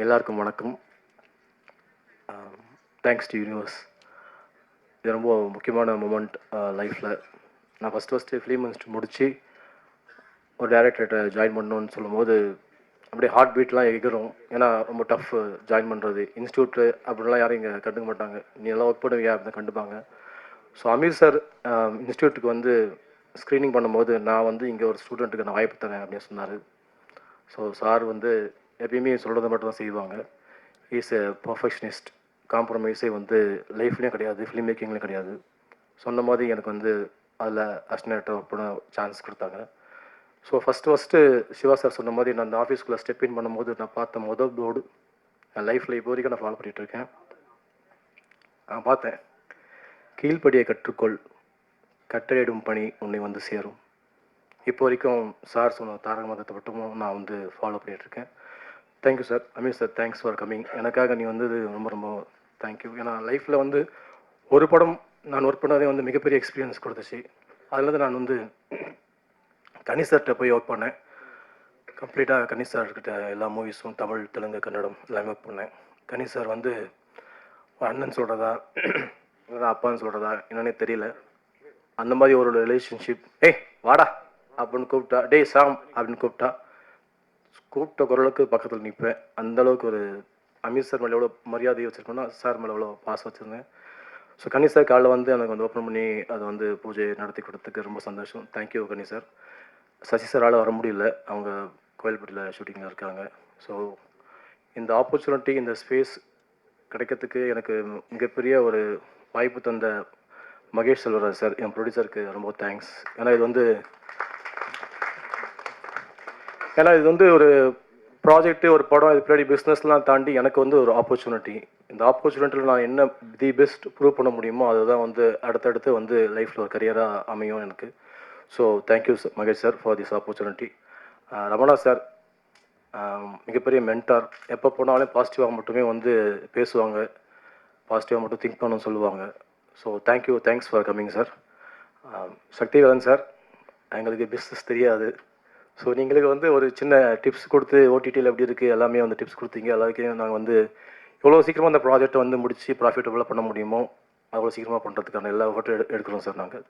எல்லாருக்கும் வணக்கம். Thanks to universe. இது ரொம்ப முக்கியமான மூமெண்ட் லைஃப்பில். நான் ஃபஸ்ட்டு ஃபிலிம் இன்ஸ்டியூட் முடித்து ஒரு டேரக்டர்கிட்ட ஜாயின் பண்ணணுன்னு சொல்லும்போது அப்படியே ஹார்ட் பீட்லாம் எகிரும். ஏன்னா ரொம்ப டஃப் ஜாயின் பண்ணுறது. இன்ஸ்டியூட்டு அப்படிலாம் யாரும் இங்கே கண்டுக்க மாட்டாங்க. நீ எல்லாம் ஒர்க் பண்ணுவியா அப்படின்னு கண்டுப்பாங்க. ஸோ அமீர் சார் இன்ஸ்டியூட்டுக்கு வந்து ஸ்க்ரீனிங் பண்ணும்போது நான் வந்து இங்கே ஒரு ஸ்டூடெண்ட்டுக்கு நான் வாய்ப்பு தரேன் அப்படின்னு சொன்னார். ஸோ சார் வந்து எப்பயுமே சொல்கிறத மட்டும் தான் செய்வாங்க. Is a perfectionist. காம்ப்ரமைஸே வந்து லைஃப்லேயும் கிடையாது, ஃபிலிம் மேக்கிங்லேயும் கிடையாது. சொன்ன மாதிரி எனக்கு வந்து அதில் அசிஸ்டன்ட் ஒர்க் பண்ண சான்ஸ் கொடுத்தாங்க. ஸோ ஃபஸ்ட்டு சிவா சார் சொன்ன மாதிரி நான் அந்த ஆஃபீஸ்க்குள்ளே ஸ்டெப் இன் பண்ணும்போது நான் பார்த்த முதல் போர்டு என் லைஃப்பில் இப்போ வரைக்கும் நான் ஃபாலோ பண்ணிகிட்ருக்கேன். நான் பார்த்தேன், கீழ்ப்படியை கற்றுக்கொள், கட்டளையிடும் பணி உன்னை வந்து சேரும். இப்போ வரைக்கும் சார் சொன்ன தாரக மதத்தை மட்டும் நான் வந்து ஃபாலோ பண்ணிகிட்ருக்கேன். Thank you sir. Ameer sir, thanks for coming. எனக்காக நீ வந்தது ரொம்ப ரொம்ப தேங்க்யூ. ஏன்னா லைஃப்பில் வந்து ஒரு படம் நான் ஒர்க் பண்ணதே வந்து மிகப்பெரிய எக்ஸ்பீரியன்ஸ் கொடுத்துச்சு. அதுலேருந்து நான் வந்து கனி சார்கிட்ட போய் ஒர்க் பண்ணேன். கம்ப்ளீட்டாக கனி சார்கிட்ட எல்லா மூவிஸும் தமிழ், தெலுங்கு, கன்னடம் எல்லாமே ஒர்க் பண்ணேன். கனி சார் வந்து அண்ணன் சொல்கிறதா இல்லைனா அப்பான்னு சொல்கிறதா என்னன்னே தெரியல. அந்த மாதிரி ஒரு ரிலேஷன்ஷிப். ஏய் வாடா அப்படின்னு கூப்பிட்டா, டேய் சாம் அப்படின்னு கூப்பிட்ட குரலுக்கு பக்கத்தில் நிற்பேன். அந்தளவுக்கு ஒரு அமீர் சார் மேலே எவ்வளோ மரியாதையை வச்சுருக்கோன்னா சார் மேலே எவ்வளோ பாசம் வச்சுருந்தேன். ஸோ கனி சார் காலைல வந்து எனக்கு வந்து ஓப்பன் பண்ணி அதை வந்து பூஜை நடத்தி கொடுத்ததுக்கு ரொம்ப சந்தோஷம். தேங்க்யூ கனி சார். சசி சாரால் வர முடியல, அவங்க கோயில்பட்டியில் ஷூட்டிங்கில் இருக்காங்க. ஸோ இந்த ஆப்பர்ச்சுனிட்டி, இந்த ஸ்பேஸ் கிடைக்கிறதுக்கு எனக்கு மிகப்பெரிய ஒரு வாய்ப்பு தந்த மகேஷ் செல்வராஜ் சார், என் ப்ரொடியூசருக்கு ரொம்ப தேங்க்ஸ். ஏன்னா இது வந்து ஒரு ப்ராஜெக்ட்டு, ஒரு படம், இது பின்னாடி பிஸ்னஸ்லாம் தாண்டி எனக்கு வந்து ஒரு ஆப்பர்ச்சுனிட்டி. இந்த ஆப்பர்ச்சுனிட்டியில் நான் என்ன தி பெஸ்ட் ப்ரூவ் பண்ண முடியுமோ அதுதான் வந்து அடுத்தடுத்து வந்து லைஃப்பில் ஒரு கரியராக அமையும் எனக்கு. So thank you Mahesh sir for this opportunity. Ramana sir மிகப்பெரிய மென்டார். எப்போ போனாலும் பாசிட்டிவாக மட்டுமே வந்து பேசுவாங்க, பாசிட்டிவாக மட்டும் திங்க் பண்ணணும்னு சொல்லுவாங்க. So thanks for coming sir. Sakthivelan sir, எங்களுக்கு பிஸ்னஸ் தெரியாது. ஸோ நீங்களுக்கு வந்து ஒரு சின்ன டிப்ஸ் கொடுத்து ஓடிடியில் எப்படி இருக்குது எல்லாமே வந்து டிப்ஸ் கொடுத்தீங்க. எல்லாருக்கையும் நாங்கள் வந்து எவ்வளோ சீக்கிரமாக அந்த ப்ராஜெக்டை வந்து முடித்து ப்ராஃபிட்டபுளாக பண்ண முடியுமோ அவ்வளோ சீக்கிரமாக பண்ணுறதுக்கான எல்லா ஃபோட்டோ எடுக்கிறோம் சார் நாங்கள்.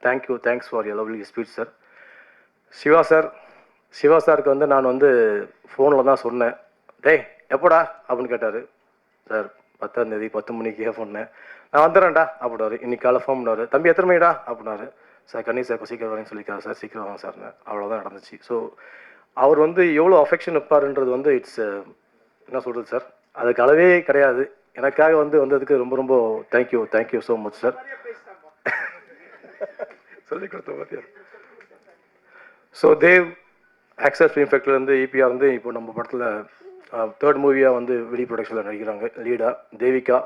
Thanks for your lovely speech sir. Siva சாருக்கு வந்து நான் வந்து ஃபோனில் தான் சொன்னேன். டேய் எப்போடா அப்படின்னு கேட்டார். சார் 10ஆம் தேதி 10 மணிக்கே சொன்னேன். நான் வந்துடுறேன்டா அப்படின்னாரு. இன்னைக்கு காலை ஃபோன் பண்ணார். தம்பி எத்தனை மணிடா அப்படின்னாரு. சார் கண்ணி சார் சீக்கிரம் வரேன்னு சொல்லிக்காரு சார், சீக்கிரம் வாங்க சார்னு. அவ்வளோதான் நடந்துச்சு. ஸோ அவர் வந்து எவ்வளோ அஃபெக்ஷன் வைப்பாருன்றது வந்து இட்ஸ் என்ன சொல்கிறது சார், அதுக்கு அளவே கிடையாது. எனக்காக வந்து வந்ததுக்கு ரொம்ப ரொம்ப தேங்க்யூ ஸோ மச் சார். சொல்லி கொடுத்த பார்த்தியா. ஸோ தேவ் ஆக்சஸ் ஃபிலிம் ஃபேக்ட்ரிலேருந்து இபிஆர் வந்து இப்போ நம்ம படத்தில் 3rd மூவியாக வந்து வெளி ப்ரொடக்ஷனில் நடிக்கிறாங்க. லீடாக தேவிகா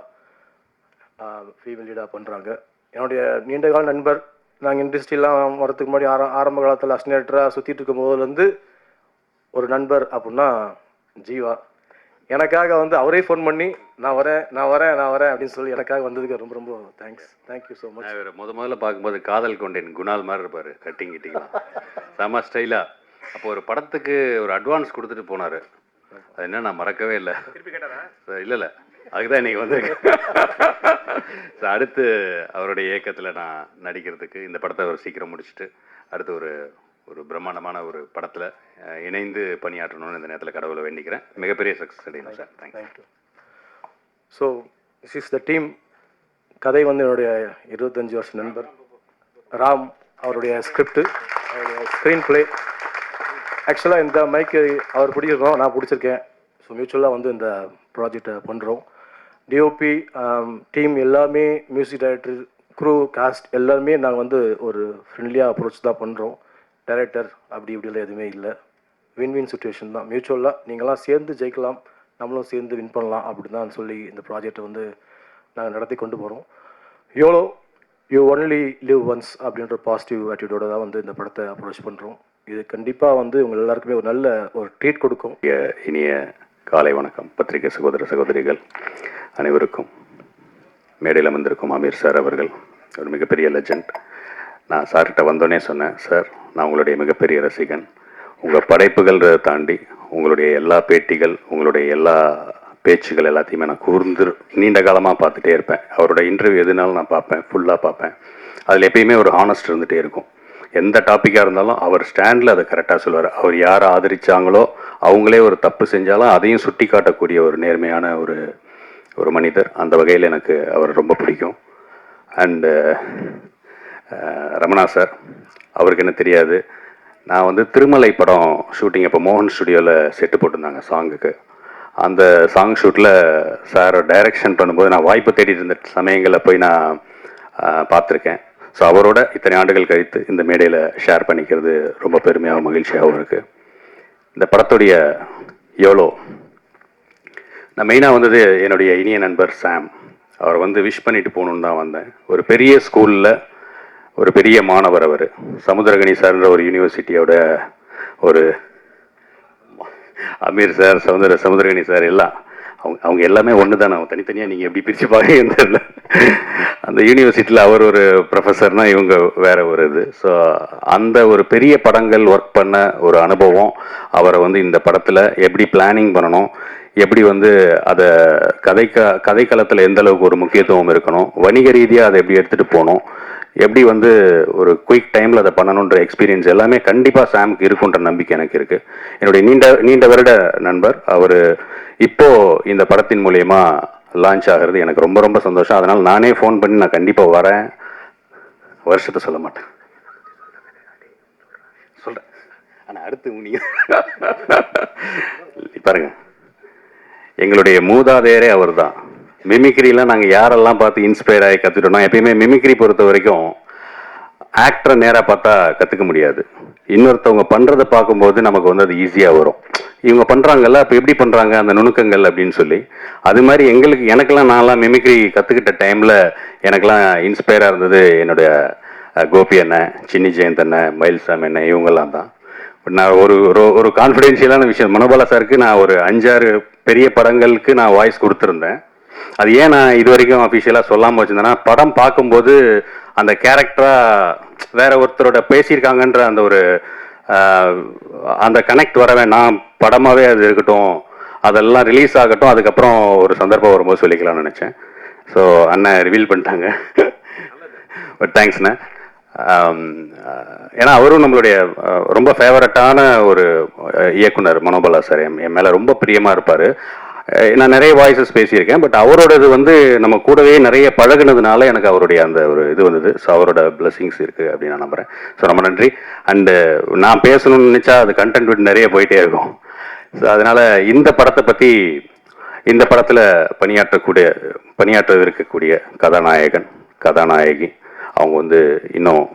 ஃபீமேல் லீடாக பண்ணுறாங்க. என்னுடைய நீண்டகால நண்பர். நாங்கள் இண்டஸ்ட்ரிலாம் வரதுக்கு முன்னாடி ஆரம்ப காலத்தில் அசினேட்டராக சுற்றிட்டு இருக்கும் போதுலேருந்து ஒரு நண்பர் அப்படின்னா ஜீவா. எனக்காக வந்து அவரே ஃபோன் பண்ணி நான் வரேன் அப்படின்னு சொல்லி எனக்காக வந்ததுக்கு ரொம்ப ரொம்ப தேங்க்யூ ஸோ மச். முதல்ல பார்க்கும்போது காதல் கொண்டேன் குணால் மாதிரி இருப்பார், கட்டிங் செம ஸ்டைலாக. அப்போ ஒரு படத்துக்கு ஒரு அட்வான்ஸ் கொடுத்துட்டு போனார். அது என்ன நான் மறக்கவே இல்லை. இல்லை அதுக்குதான் இன்னைக்கு வந்திருக்கேன். அடுத்து அவருடைய இயக்கத்தில் நான் நடிக்கிறதுக்கு இந்த படத்தை அவர் சீக்கிரம் முடிச்சுட்டு அடுத்து ஒரு பிரம்மாண்டமான ஒரு படத்தில் இணைந்து பணியாற்றணும்னு இந்த நேரத்தில் கடவுளை வேண்டிக்கிறேன். மிகப்பெரிய சக்ஸஸ் அடையணும் sir. Thank you. So this is the team. கதை வந்து என்னுடைய 25 வருஷ நண்பர் ராம், அவருடைய ஸ்கிரிப்டு, அவருடைய ஸ்க்ரீன் பிளே. ஆக்சுவலாக இந்த மைக்கு அவர் பிடிச்சிருக்கோம், நான் பிடிச்சிருக்கேன். ஸோ மியூச்சுவலாக வந்து இந்த ப்ராஜெக்டை பண்ணுறோம். டிஓபி டீம் எல்லாமே, மியூசிக் டைரக்டர், க்ரூ, காஸ்ட் எல்லாருமே நாங்கள் வந்து ஒரு ஃப்ரெண்ட்லியாக அப்ரோச் தான் பண்ணுறோம். டைரக்டர் இப்படிலாம் எதுவுமே இல்லை. வின் சுச்சுவேஷன் தான். மியூச்சுவலாக நீங்களாம் சேர்ந்து ஜெயிக்கலாம், நம்மளும் சேர்ந்து வின் பண்ணலாம் அப்படி தான் சொல்லி இந்த ப்ராஜெக்டை வந்து நாங்கள் நடத்தி கொண்டு போகிறோம். யூ ஒன்லி லிவ் ஒன்ஸ் அப்படின்ற பாசிட்டிவ் ஆட்டிடியூடோட தான் வந்து இந்த படத்தை அப்ரோச் பண்ணுறோம். இது கண்டிப்பாக வந்து உங்கள் எல்லாருக்குமே ஒரு நல்ல ஒரு ட்ரீட் கொடுக்கும். இனிய காலை வணக்கம் பத்திரிகை சகோதரிகள் அனைவருக்கும். மேடையில் வந்திருக்கும் அமீர் சார் அவர்கள் ஒரு மிகப்பெரிய லெஜண்ட். நான் சார்கிட்ட வந்தோடனே சொன்னேன், சார் நான் உங்களுடைய மிகப்பெரிய ரசிகன். உங்கள் படைப்புகள் தாண்டி உங்களுடைய எல்லா பேட்டிகள், உங்களுடைய எல்லா பேச்சுகள் எல்லாத்தையுமே நான் கூர்ந்து நீண்ட காலமாக பார்த்துட்டே இருப்பேன். அவரோட இன்டர்வியூ எதுனாலும் நான் பார்ப்பேன், ஃபுல்லாக பார்ப்பேன். அதில் எப்பயுமே ஒரு ஹானஸ்ட் இருந்துகிட்டே இருக்கும். எந்த டாப்பிக்காக இருந்தாலும் அவர் ஸ்டாண்டில் அதை கரெக்டாக சொல்லுவார். அவர் யாரை ஆதரித்தாங்களோ அவங்களே ஒரு தப்பு செஞ்சாலும் அதையும் சுட்டி காட்டக்கூடிய ஒரு நேர்மையான ஒரு மனிதர். அந்த வகையில் எனக்கு அவர் ரொம்ப பிடிக்கும். அண்டு ரமணா சார், அவருக்கு என்ன தெரியாது, நான் வந்து திருமலை படம் ஷூட்டிங் அப்போ மோகன் ஸ்டுடியோவில் செட்டு போட்டிருந்தாங்க சாங்குக்கு. அந்த சாங் ஷூட்டில் சார் டைரக்ஷன் பண்ணும்போது நான் வாய்ப்பு தேடிட்டு இருந்த சமயங்களில் போய் நான் பார்த்துருக்கேன். ஸோ அவரோட இத்தனை ஆண்டுகள் கழித்து இந்த மேடையில் ஷேர் பண்ணிக்கிறது ரொம்ப பெருமையாகவும் மகிழ்ச்சியாகவும் இருக்குது. இந்த படத்துடைய எவ்வளோ நான் மெயினாக வந்தது என்னுடைய இனிய நண்பர் சாம். அவர் வந்து விஷ் பண்ணிட்டு போகணுன்னு தான் வந்தேன். ஒரு பெரிய ஸ்கூலில் ஒரு பெரிய மாணவர் அவர். சமுத்திரகனி சார்ன்ற ஒரு யூனிவர்சிட்டியோட ஒரு அமீர் சார், சமுத்திரகனி சார் எல்லாம் அவங்க எல்லாமே ஒன்று தான். அவங்க தனித்தனியாக நீங்கள் எப்படி பிரித்து பார்க்கன்னு தெரியல. அந்த யூனிவர்சிட்டியில் அவர் ஒரு ப்ரொஃபஸர்னா இவங்க வேற ஒரு இது. ஸோ அந்த ஒரு பெரிய படங்கள் ஒர்க் பண்ண ஒரு அனுபவம் அவரை வந்து இந்த படத்தில் எப்படி பிளானிங் பண்ணணும், எப்படி வந்து அதை கதைக்களத்தில் எந்த அளவுக்கு ஒரு முக்கியத்துவம் இருக்கணும், வணிக ரீதியாக அதை எப்படி எடுத்துகிட்டு போகணும், எப்படி வந்து ஒரு குயிக் டைமில் அதை பண்ணணுன்ற எக்ஸ்பீரியன்ஸ் எல்லாமே கண்டிப்பாக சாமுக்கு இருக்குன்ற நம்பிக்கை எனக்கு இருக்குது. என்னுடைய நீண்ட வருட நண்பர் அவர். இப்போது இந்த படத்தின் மூலயமா லான்ச் ஆகிறது எனக்கு ரொம்ப ரொம்ப சந்தோஷம். அதனால் நானே ஃபோன் பண்ணி நான் கண்டிப்பாக வரேன். வருஷத்தை சொல்ல மாட்டேன், சொல்கிறேன். ஆனால் அடுத்து நீங்கள் பாருங்க, எங்களுடைய மூதாதையரே அவர் தான். மிமிக்ரிலாம் நாங்கள் யாரெல்லாம் பார்த்து இன்ஸ்பயர் ஆகி கற்றுட்டோம்னா, எப்பயுமே மிமிக்ரி பொறுத்த வரைக்கும் ஆக்டரை நேராக பார்த்தா கற்றுக்க முடியாது. இன்னொருத்தவங்க பண்ணுறதை பார்க்கும்போது நமக்கு வந்து அது ஈஸியாக வரும். இவங்க பண்ணுறாங்கல்ல, அப்போ எப்படி பண்ணுறாங்க அந்த நுணுக்கங்கள் அப்படின்னு சொல்லி. அது மாதிரி எனக்கெல்லாம் நான்லாம் மிமிக்ரி கற்றுக்கிட்ட டைமில் எனக்கெல்லாம் இன்ஸ்பயராக இருந்தது என்னுடைய கோபி அண்ணன், சின்னி ஜெயந்த் அண்ணன், மயில்சாமி அண்ணன், இவங்கெல்லாம் தான். நான் ஒரு கான்ஃபிடென்ஷியலான விஷயம், மனோபாலா சாருக்கு நான் ஒரு 5-6 பெரிய படங்களுக்கு நான் வாய்ஸ் கொடுத்துருந்தேன். அது ஏன் நான் இது வரைக்கும் அஃபிஷியலாக சொல்லாமல் வச்சுருந்தேன்னா, படம் பார்க்கும்போது அந்த கேரக்டராக வேற ஒருத்தரோட பேசியிருக்காங்கன்ற அந்த ஒரு அந்த கனெக்ட் வர வேணாம், படமாகவே அது இருக்கட்டும், அதெல்லாம் ரிலீஸ் ஆகட்டும், அதுக்கப்புறம் ஒரு சந்தர்ப்பம் வரும்போது சொல்லிக்கலாம்னு நினச்சேன். ஸோ அண்ணன் ரிவீல் பண்ணிட்டாங்க. பட் தேங்க்ஸ்ண்ணே. ஏன்னா அவரும் நம்மளுடைய ரொம்ப ஃபேவரட்டான ஒரு இயக்குனர் மனோபாலா சார். என் மேலே ரொம்ப பிரியமாக இருப்பார். நான் நிறைய வாய்ஸஸ் பேசியிருக்கேன். பட் அவரோடது வந்து நம்ம கூடவே நிறைய பழகுனதுனால எனக்கு அவருடைய அந்த ஒரு இது வந்தது. ஸோ அவரோட பிளெஸிங்ஸ் இருக்குது அப்படின்னு நான் நம்புகிறேன். ஸோ ரொம்ப நன்றி. அண்டு நான் பேசணும்னு நினச்சா அது கண்டென்ட் விட்டு நிறைய போயிட்டே இருக்கும். ஸோ அதனால் இந்த படத்தை பற்றி, இந்த படத்தில் பணியாற்ற இருக்கக்கூடிய கதாநாயகி அவங்க வந்து இன்னும்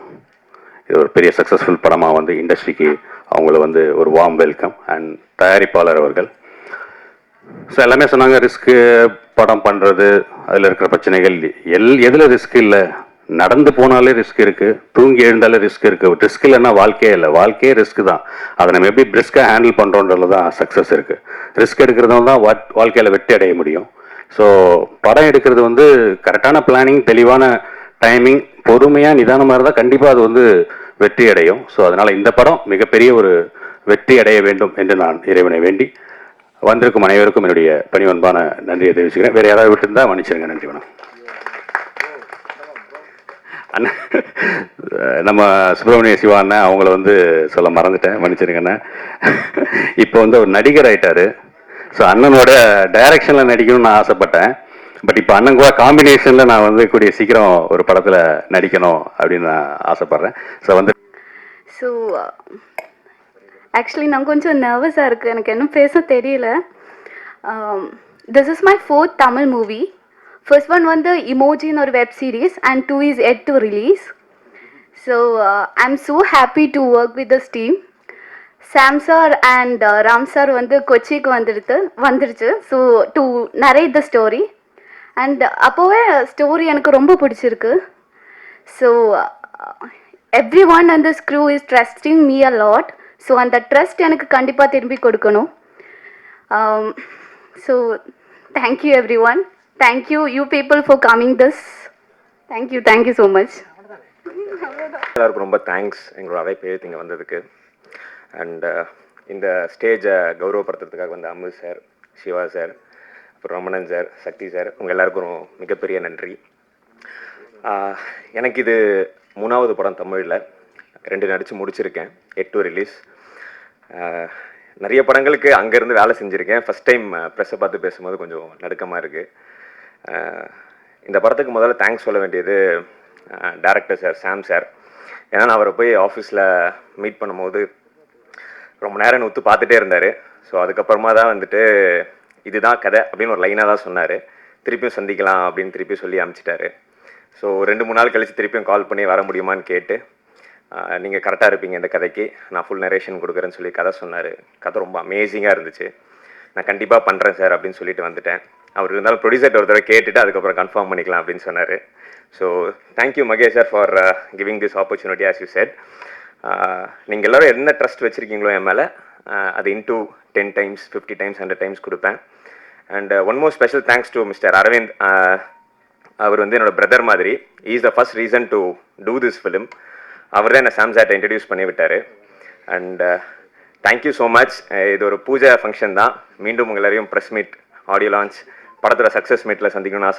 இது ஒரு பெரிய சக்ஸஸ்ஃபுல் படமாக வந்து இண்டஸ்ட்ரிக்கு அவங்கள வந்து ஒரு வார்ம் வெல்கம். அண்ட் தயாரிப்பாளர் அவர்கள். ஸோ எல்லாமே சொன்னாங்க, ரிஸ்க்கு படம் பண்ணுறது, அதில் இருக்கிற பிரச்சனைகள், எதில் ரிஸ்க் இல்லை, நடந்து போனாலே ரிஸ்க் இருக்குது, தூங்கி எழுந்தாலே ரிஸ்க் இருக்குது. ரிஸ்க் இல்லைன்னா வாழ்க்கையே இல்லை, வாழ்க்கையே ரிஸ்க் தான். அதை நம்ம எப்படி பிரிஸ்காக ஹேண்டில் பண்ணுறோன்றது தான் சக்ஸஸ் இருக்குது. ரிஸ்க் எடுக்கிறதும் தான் வாழ்க்கையில் வெற்றி அடைய முடியும். ஸோ படம் எடுக்கிறது வந்து கரெக்டான பிளானிங், தெளிவான டைமிங், பொறுமையாக நிதானமாக இருந்தால் கண்டிப்பாக அது வந்து வெற்றி அடையும். ஸோ அதனால் இந்த படம் மிகப்பெரிய ஒரு வெற்றி அடைய வேண்டும் என்று நான் இறைவனை வேண்டி வந்திருக்கும் அனைவருக்கும் என்னுடைய பணிவன்பான நன்றியை தெரிவிச்சுக்கிறேன். வேறு யாராவது விட்டுருந்தா மன்னிச்சிருங்க. நன்றி, வணக்கம். அண்ணன் நம்ம சுப்பிரமணிய சிவா அண்ணன், அவங்கள வந்து சொல்ல மறந்துட்டேன், மன்னிச்சிருங்க அண்ணன். இப்போ வந்து ஒரு நடிகர் ஆயிட்டாரு. ஸோ அண்ணனோட டைரக்ஷனில் நடிக்கணும்னு நான் ஆசைப்பட்டேன். பட் இப்போ அண்ணன் கூட காம்பினேஷனில் நான் வந்து கூடிய சீக்கிரம் ஒரு படத்தில் நடிக்கணும் அப்படின்னு நான் ஆசைப்பட்றேன். ஸோ ஆக்சுவலி நான் கொஞ்சம் நர்வஸாக இருக்குது, எனக்கு இன்னும் பேச தெரியல. This is my 4th Tamil movie. First one வந்து இமோஜின்னு ஒரு web series and 2 is yet to release. So I am so happy to work with this team. Sam sir and Ram sir வந்து கொச்சிக்கு வந்துருச்சு. So to narrate the story. And அப்போவே story எனக்கு ரொம்ப பிடிச்சிருக்கு. So everyone and this crew is trusting me a lot. So அந்த trust எனக்கு கண்டிப்பாக திரும்பி கொடுக்கணும். So thank you every one. Thank you you people for coming this. Thank you so much. எல்லாருக்கும் ரொம்ப தேங்க்ஸ் எங்களோட அழைப்பு ஏற்று இங்கே வந்ததுக்கு. அண்ட் இந்த ஸ்டேஜை கௌரவப்படுத்துறதுக்காக வந்து அம்மு சார், சிவா சார், அப்புறம் ரமணன் சார், சக்தி சார், உங்கள் எல்லாருக்கும் மிகப்பெரிய நன்றி. எனக்கு இது 3வது படம் தமிழில், 2 நடித்து முடிச்சிருக்கேன், 8 ரிலீஸ். நிறைய படங்களுக்கு அங்கேருந்து வேலை செஞ்சுருக்கேன். ஃபஸ்ட் டைம் ப்ரெஸ்ஸை பார்த்து பேசும்போது கொஞ்சம் நடுக்கமாக இருக்குது. இந்த படத்துக்கு முதல்ல தேங்க்ஸ் சொல்ல வேண்டியது டைரக்டர் சார், சாம் சார். ஏன்னா நான் அவரை போய் ஆஃபீஸில் மீட் பண்ணும்போது ரொம்ப நேரம் ஒத்து பார்த்துட்டே இருந்தார். ஸோ அதுக்கப்புறமா தான் வந்துட்டு இதுதான் கதை அப்படின்னு ஒரு லைனாக தான் சொன்னார். திருப்பியும் சந்திக்கலாம் அப்படின்னு திருப்பி சொல்லி அனுப்பிச்சிட்டாரு. ஸோ 2-3 நாள் கழித்து திருப்பியும் கால் பண்ணி வர முடியுமான்னு கேட்டு, நீங்கள் கரெக்டாக இருப்பீங்க இந்த கதைக்கு, நான் ஃபுல் நரேஷன் கொடுக்குறேன்னு சொல்லி கதை சொன்னார். கதை ரொம்ப அமேசிங்காக இருந்துச்சு. நான் கண்டிப்பாக பண்ணுறேன் சார் அப்படின்னு சொல்லிட்டு வந்துட்டேன். அவர் இருந்தாலும் ப்ரொடியூசர்கிட்ட ஒரு தடவை கேட்டுட்டு அதுக்கப்புறம் கன்ஃபார்ம் பண்ணிக்கலாம் அப்படின்னு சொன்னார். So thank you Mahesh sir for giving this opportunity. As you said, நீங்கள் எல்லோரும் என்ன ட்ரஸ்ட் வச்சுருக்கீங்களோ என் மேலே, அது இன்டூ 10 times 50 times 100 times கொடுப்பேன். And one more special thanks to mister Aravind. அவர் வந்து என்னோட பிரதர் மாதிரி. Is the first reason to do this film. அவர் தான் என்னை சாம்சாட்டை இன்ட்ரடியூஸ் பண்ணி விட்டார். And thank you so much. இது ஒரு பூஜை ஃபங்க்ஷன் தான். மீண்டும் உங்கள் எல்லாரையும் ப்ரெஸ் மீட், ஆடியோ லான்ச், படத்தோட சக்ஸஸ் மீட்டில் சந்திக்கணும்னு ஆசை.